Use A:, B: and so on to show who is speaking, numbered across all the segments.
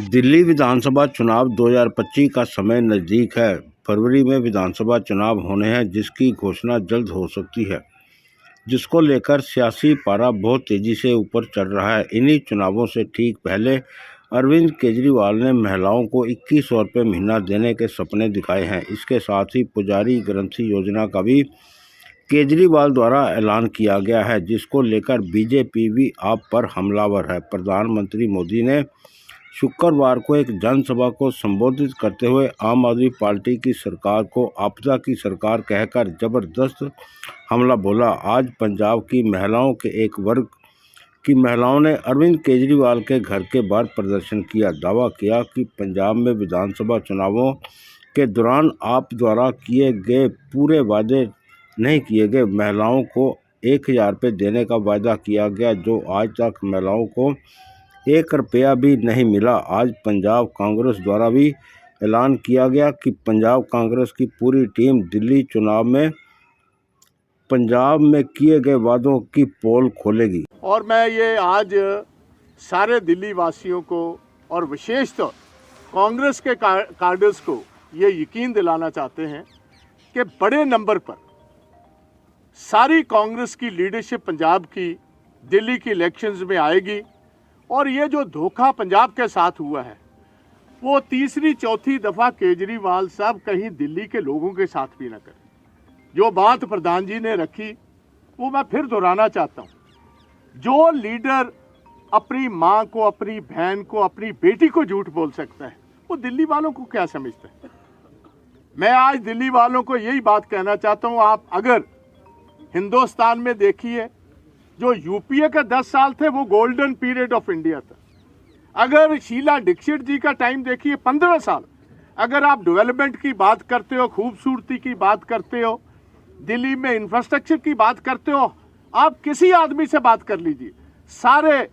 A: दिल्ली विधानसभा चुनाव 2025 का समय नज़दीक है। फरवरी में विधानसभा चुनाव होने हैं, जिसकी घोषणा जल्द हो सकती है, जिसको लेकर सियासी पारा बहुत तेज़ी से ऊपर चढ़ रहा है। इन्हीं चुनावों से ठीक पहले अरविंद केजरीवाल ने महिलाओं को 2100 रुपये महीना देने के सपने दिखाए हैं। इसके साथ ही पुजारी ग्रंथी योजना का भी केजरीवाल द्वारा ऐलान किया गया है, जिसको लेकर बीजेपी भी आप पर हमलावर है। प्रधानमंत्री मोदी ने शुक्रवार को एक जनसभा को संबोधित करते हुए आम आदमी पार्टी की सरकार को आपदा की सरकार कहकर जबरदस्त हमला बोला। आज पंजाब की महिलाओं के एक वर्ग की महिलाओं ने अरविंद केजरीवाल के घर के बाहर प्रदर्शन किया। दावा किया कि पंजाब में विधानसभा चुनावों के दौरान आप द्वारा किए गए पूरे वादे नहीं किए गए। महिलाओं को 1000 रुपये देने का वायदा किया गया, जो आज तक महिलाओं को 1 रुपया भी नहीं मिला। आज पंजाब कांग्रेस द्वारा भी ऐलान किया गया कि पंजाब कांग्रेस की पूरी टीम दिल्ली चुनाव में पंजाब में किए गए वादों की पोल खोलेगी।
B: और मैं ये आज सारे दिल्ली वासियों को और विशेषतः कांग्रेस के कार्डर्स को ये यकीन दिलाना चाहते हैं कि बड़े नंबर पर सारी कांग्रेस की लीडरशिप पंजाब की दिल्ली की इलेक्शंस में आएगी। और ये जो धोखा पंजाब के साथ हुआ है, वो तीसरी चौथी दफ़ा केजरीवाल साहब कहीं दिल्ली के लोगों के साथ भी ना करें। जो बात प्रधान जी ने रखी वो मैं फिर दोहराना चाहता हूँ। जो लीडर अपनी माँ को, अपनी बहन को, अपनी बेटी को झूठ बोल सकता है, वो दिल्ली वालों को क्या समझता है। मैं आज दिल्ली वालों को यही बात कहना चाहता हूँ, आप अगर हिंदुस्तान में देखिए, जो यूपीए का 10 साल थे वो गोल्डन पीरियड ऑफ इंडिया था। अगर शीला दीक्षित जी का टाइम देखिए 15 साल। अगर आप डेवलपमेंट की बात करते हो, खूबसूरती की बात करते हो, दिल्ली में इंफ्रास्ट्रक्चर की बात करते हो, आप किसी आदमी से बात कर लीजिए, सारे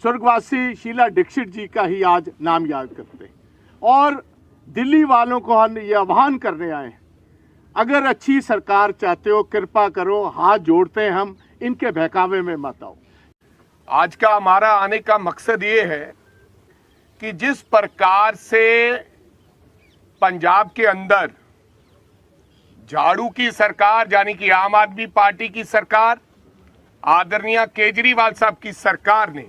B: स्वर्गवासी शीला दीक्षित जी का ही आज नाम याद करते हैं। और दिल्ली वालों को हम ये आह्वान करने आए हैं, अगर अच्छी सरकार चाहते हो कृपा करो, हाथ जोड़ते हैं हम, इनके बहकावे में मत आओ।
C: आज का हमारा आने का मकसद ये है कि जिस प्रकार से पंजाब के अंदर झाड़ू की सरकार यानी कि आम आदमी पार्टी की सरकार, आदरणीय केजरीवाल साहब की सरकार ने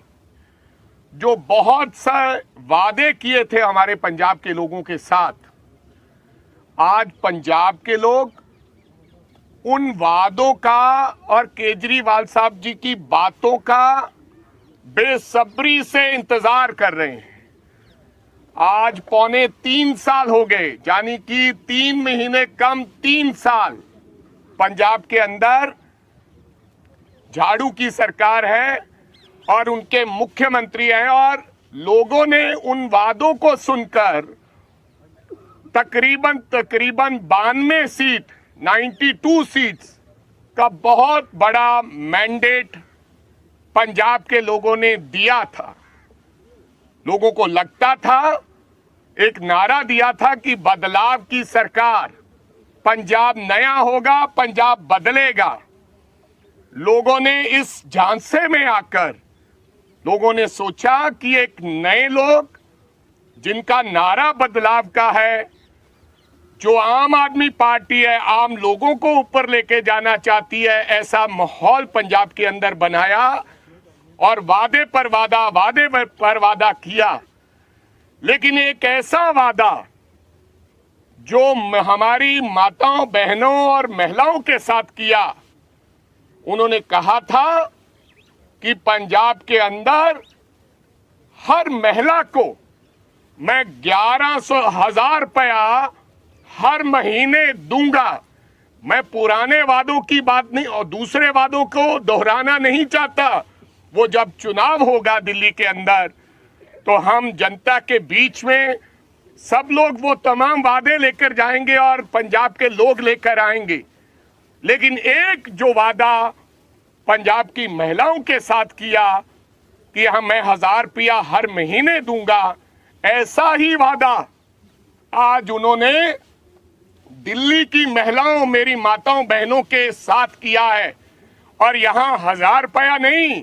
C: जो बहुत सा वादे किए थे हमारे पंजाब के लोगों के साथ, आज पंजाब के लोग उन वादों का और केजरीवाल साहब जी की बातों का बेसब्री से इंतजार कर रहे हैं। आज 3.25 साल हो गए, यानी कि 3 महीने कम 3 साल पंजाब के अंदर झाड़ू की सरकार है और उनके मुख्यमंत्री हैं, और लोगों ने उन वादों को सुनकर तकरीबन 92 सीट 92 सीट्स का बहुत बड़ा मैंडेट पंजाब के लोगों ने दिया था। लोगों को लगता था, एक नारा दिया था कि बदलाव की सरकार, पंजाब नया होगा, पंजाब बदलेगा। लोगों ने इस झांसे में आकर लोगों ने सोचा कि एक नए लोग जिनका नारा बदलाव का है, जो आम आदमी पार्टी है, आम लोगों को ऊपर लेके जाना चाहती है, ऐसा माहौल पंजाब के अंदर बनाया और वादे पर वादा किया। लेकिन एक ऐसा वादा जो हमारी माताओं, बहनों और महिलाओं के साथ किया। उन्होंने कहा था कि पंजाब के अंदर हर महिला को मैं 1100,000 रुपया हर महीने दूंगा। मैं पुराने वादों की बात नहीं और दूसरे वादों को दोहराना नहीं चाहता। वो जब चुनाव होगा दिल्ली के अंदर, तो हम जनता के बीच में सब लोग वो तमाम वादे लेकर जाएंगे और पंजाब के लोग लेकर आएंगे। लेकिन एक जो वादा पंजाब की महिलाओं के साथ किया कि मैं 1000 रुपया हर महीने दूंगा, ऐसा ही वादा आज उन्होंने दिल्ली की महिलाओं, मेरी माताओं बहनों के साथ किया है। और यहां 1000 रुपया नहीं,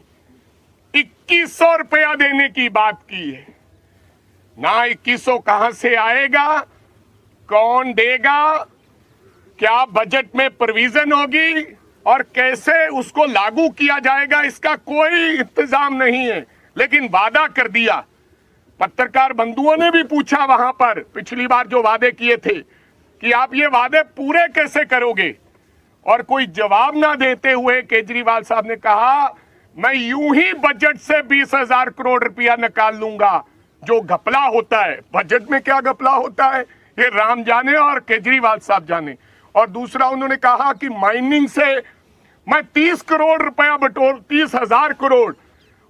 C: 2100 रुपया देने की बात की है। ना 2100 कहां से आएगा, कौन देगा, क्या बजट में प्रोविजन होगी और कैसे उसको लागू किया जाएगा, इसका कोई इंतजाम नहीं है। लेकिन वादा कर दिया। पत्रकार बंधुओं ने भी पूछा वहां पर पिछली बार जो वादे किए थे कि आप ये वादे पूरे कैसे करोगे, और कोई जवाब ना देते हुए केजरीवाल साहब ने कहा मैं यूं ही बजट से 20,000 करोड़ रुपया निकाल लूंगा। जो घपला होता है, बजट में क्या घपला होता है ये राम जाने और केजरीवाल साहब जाने। और दूसरा उन्होंने कहा कि माइनिंग से मैं 30 करोड़ रुपया बटोर, 30,000 करोड़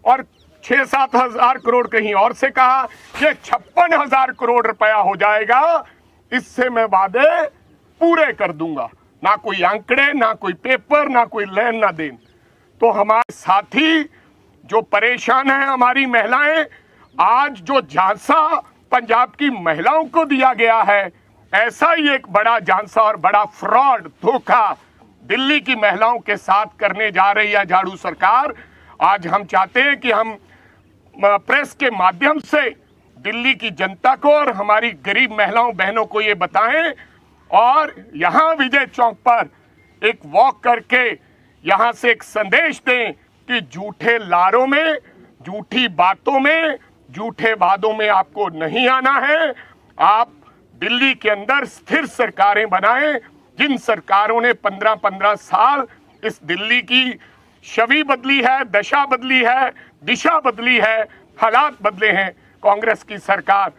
C: और 6-7 हजार करोड़ कहीं और से कहा, ये 56,000 करोड़ रुपया हो जाएगा, इससे मैं वादे पूरे कर दूंगा। ना कोई आंकड़े, ना कोई पेपर, ना कोई लेन ना देन। तो हमारे साथी जो परेशान हैं, हमारी महिलाएं, आज जो झांसा पंजाब की महिलाओं को दिया गया है, ऐसा ही एक बड़ा झांसा और बड़ा फ्रॉड, धोखा दिल्ली की महिलाओं के साथ करने जा रही है झाड़ू सरकार। आज हम चाहते हैं कि हम प्रेस के माध्यम से दिल्ली की जनता को और हमारी गरीब महिलाओं बहनों को ये बताएं और यहाँ विजय चौक पर एक वॉक करके यहाँ से एक संदेश दें कि झूठे लारों में, झूठी बातों में, झूठे वादों में आपको नहीं आना है। आप दिल्ली के अंदर स्थिर सरकारें बनाएं, जिन सरकारों ने 15-15 साल इस दिल्ली की छवि बदली है, दशा बदली है, दिशा बदली है, हालात बदले हैं। कांग्रेस की सरकार,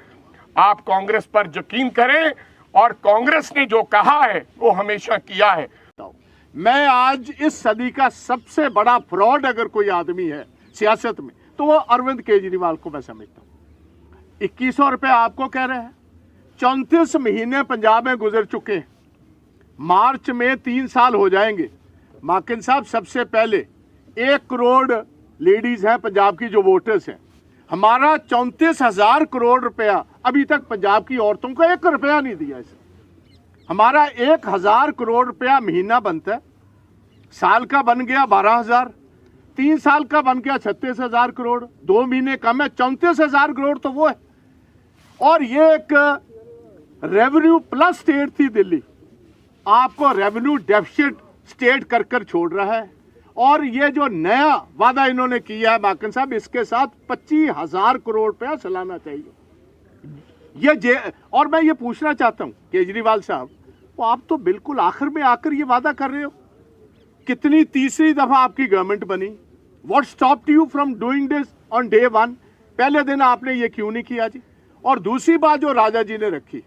C: आप कांग्रेस पर यकीन करें और कांग्रेस ने जो कहा है वो हमेशा किया है।
B: मैं आज इस सदी का सबसे बड़ा फ्रॉड अगर कोई आदमी है सियासत में तो वो अरविंद केजरीवाल को मैं समझता हूँ। 2100 रुपये आपको कह रहे हैं, 34 महीने पंजाब में गुजर चुके हैं, मार्च में 3 साल हो जाएंगे। माकिन साहब, सबसे पहले 1 करोड़ लेडीज हैं पंजाब की जो वोटर्स हैं, हमारा 34,000 करोड़ रुपया अभी तक पंजाब की औरतों को 1 रुपया नहीं दिया। इसे हमारा 1,000 करोड़ रुपया महीना बनता है, साल का बन गया 12,000, 3 साल का बन गया 36,000 करोड़, 2 महीने कम है, 34,000 करोड़ तो वो है। और ये एक रेवेन्यू प्लस स्टेट थी दिल्ली, आपको रेवेन्यू डेफिसिट स्टेट कर कर छोड़ रहा है। और ये जो नया वादा इन्होंने किया है माकन साहब, इसके साथ 25,000 करोड़ रुपया सालाना चाहिए। और मैं ये पूछना चाहता हूं केजरीवाल साहब, वो आप तो बिल्कुल आखिर में आकर ये वादा कर रहे हो, कितनी तीसरी दफा आपकी गवर्नमेंट बनी, what stopped you from doing this on day 1? पहले दिन आपने ये क्यों नहीं किया जी? और दूसरी बात जो राजा जी ने रखी,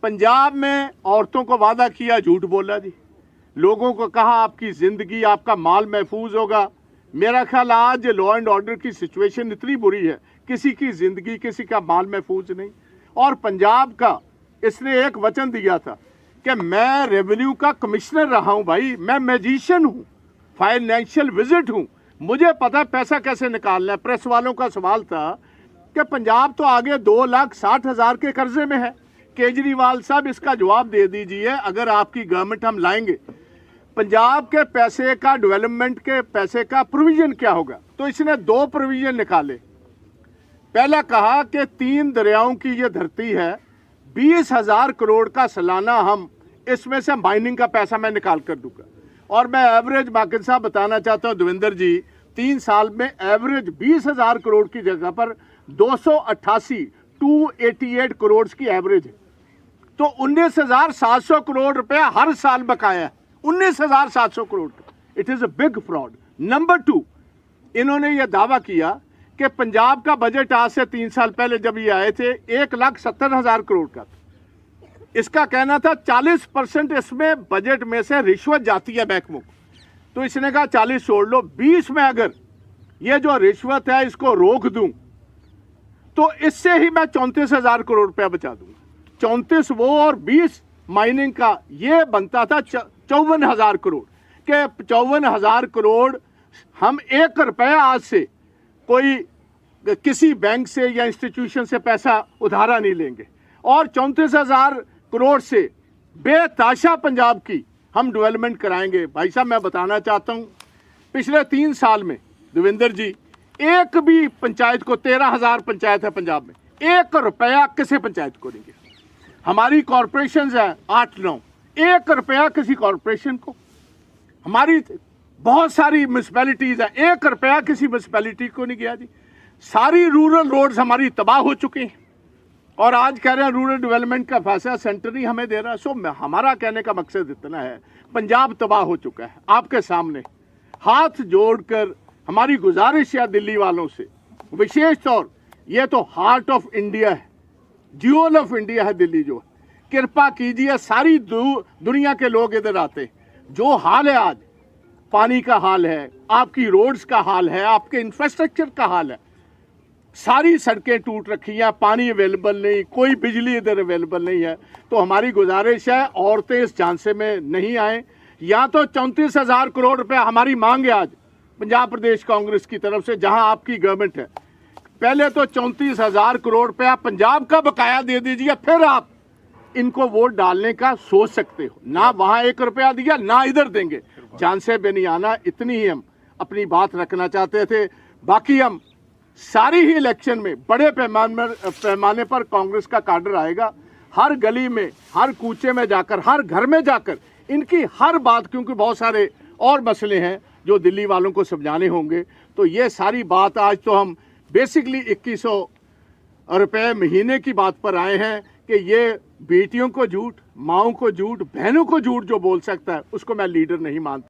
B: पंजाब में औरतों को वादा किया, झूठ बोला जी, लोगों को कहा आपकी जिंदगी, आपका माल महफूज होगा। मेरा ख्याल आज लॉ एंड ऑर्डर की सिचुएशन इतनी बुरी है, किसी की जिंदगी, किसी का माल महफूज नहीं। और पंजाब का इसने एक वचन दिया था कि मैं रेवेन्यू का कमिश्नर रहा हूं भाई, मैं मैजिशियन हूं, फाइनेंशियल विजिट हूं, मुझे पता है पैसा कैसे निकालना है। प्रेस वालों का सवाल था कि पंजाब तो आगे 2,60,000 के कर्जे में है। केजरीवाल साहब, इसका जवाब दे दीजिए, अगर आपकी गवर्नमेंट हम लाएंगे, पंजाब के पैसे का, डेवलपमेंट के पैसे का प्रोविजन क्या होगा? तो इसने 2 प्रोविजन निकाले। पहला कहा कि 3 दरियाओं की ये धरती है, 20,000 करोड़ का सालाना हम इसमें से माइनिंग का पैसा मैं निकाल कर दूंगा। और मैं एवरेज माकिन साहब बताना चाहता हूं देवेंद्र जी, 3 साल में एवरेज 20,000 करोड़ की जगह पर 288 करोड़ की एवरेज है। तो 19,700 करोड़ रुपया हर साल बकाया है, 19,700 crore. It is a big fraud. Number 2, इन्होंने ये दावा किया कि पंजाब का बजट आज से 3 साल पहले जब ये आए थे 1,70,000 करोड़ का था। इसका कहना था 40% इसमें बजट में से रिश्वत जाती है महकमों को। तो इसने कहा 40 छोड़ लो, 20 में अगर ये जो रिश्वत है इसको रोक दूं तो इससे ही मैं 34,000 करोड़ रुपया बचा दूंगा। 34 वो और 20 माइनिंग का, ये बनता था 54,000 करोड़ के 54,000 करोड़ हम 1 रुपया आज से कोई किसी बैंक से या इंस्टीट्यूशन से पैसा उधारा नहीं लेंगे। और 34,000 करोड़ से बेताशा पंजाब की हम डेवलपमेंट कराएंगे। भाई साहब, मैं बताना चाहता हूं, पिछले 3 साल में देवेंद्र जी, एक भी पंचायत को, 13,000 पंचायत है पंजाब में, 1 रुपया किसी पंचायत को नहीं गया। हमारी कॉरपोरेशन है 8-9, 1 रुपया किसी कॉरपोरेशन को। हमारी बहुत सारी म्यूनसिपैलिटीज है, 1 रुपया किसी म्यूनसिपैलिटी को नहीं गया जी। सारी रूरल रोड्स हमारी तबाह हो चुकी हैं और आज कह रहे हैं रूरल डेवलपमेंट का फैसला सेंटर ही हमें दे रहा है। सो हमारा कहने का मकसद इतना है, पंजाब तबाह हो चुका है। आपके सामने हाथ जोड़कर हमारी गुजारिश है दिल्ली वालों से, विशेष तौर ये तो हार्ट ऑफ इंडिया है, ज्यूल ऑफ इंडिया है दिल्ली जो है, कृपा कीजिए सारी दुनिया के लोग इधर आते। जो हाल है आज, पानी का हाल है, आपकी रोड्स का हाल है, आपके इंफ्रास्ट्रक्चर का हाल है, सारी सड़कें टूट रखी हैं, पानी अवेलेबल नहीं, कोई बिजली इधर अवेलेबल नहीं है। तो हमारी गुजारिश है औरतें इस झांसे में नहीं आए। या तो 34,000 करोड़ रुपया हमारी मांग है आज पंजाब प्रदेश कांग्रेस की तरफ से, जहां आपकी गवर्नमेंट है। पहले तो 34,000 करोड़ रुपया पंजाब का बकाया दे दीजिए, फिर आप इनको वोट डालने का सोच सकते हो। ना वहां 1 रुपया दिया, ना इधर देंगे। झांसे में नहीं आना, इतनी ही हम अपनी बात रखना चाहते थे। बाकी हम सारी ही इलेक्शन में बड़े पैमाने पर कांग्रेस का काडर आएगा। हर गली में, हर कूचे में जाकर, हर घर में जाकर इनकी हर बात, क्योंकि बहुत सारे और मसले हैं जो दिल्ली वालों को समझाने होंगे, तो ये सारी बात आज तो हम बेसिकली 2100 रुपये महीने की बात पर आए हैं कि ये बेटियों को झूठ, माओं को झूठ, बहनों को झूठ जो बोल सकता है उसको मैं लीडर नहीं मानता।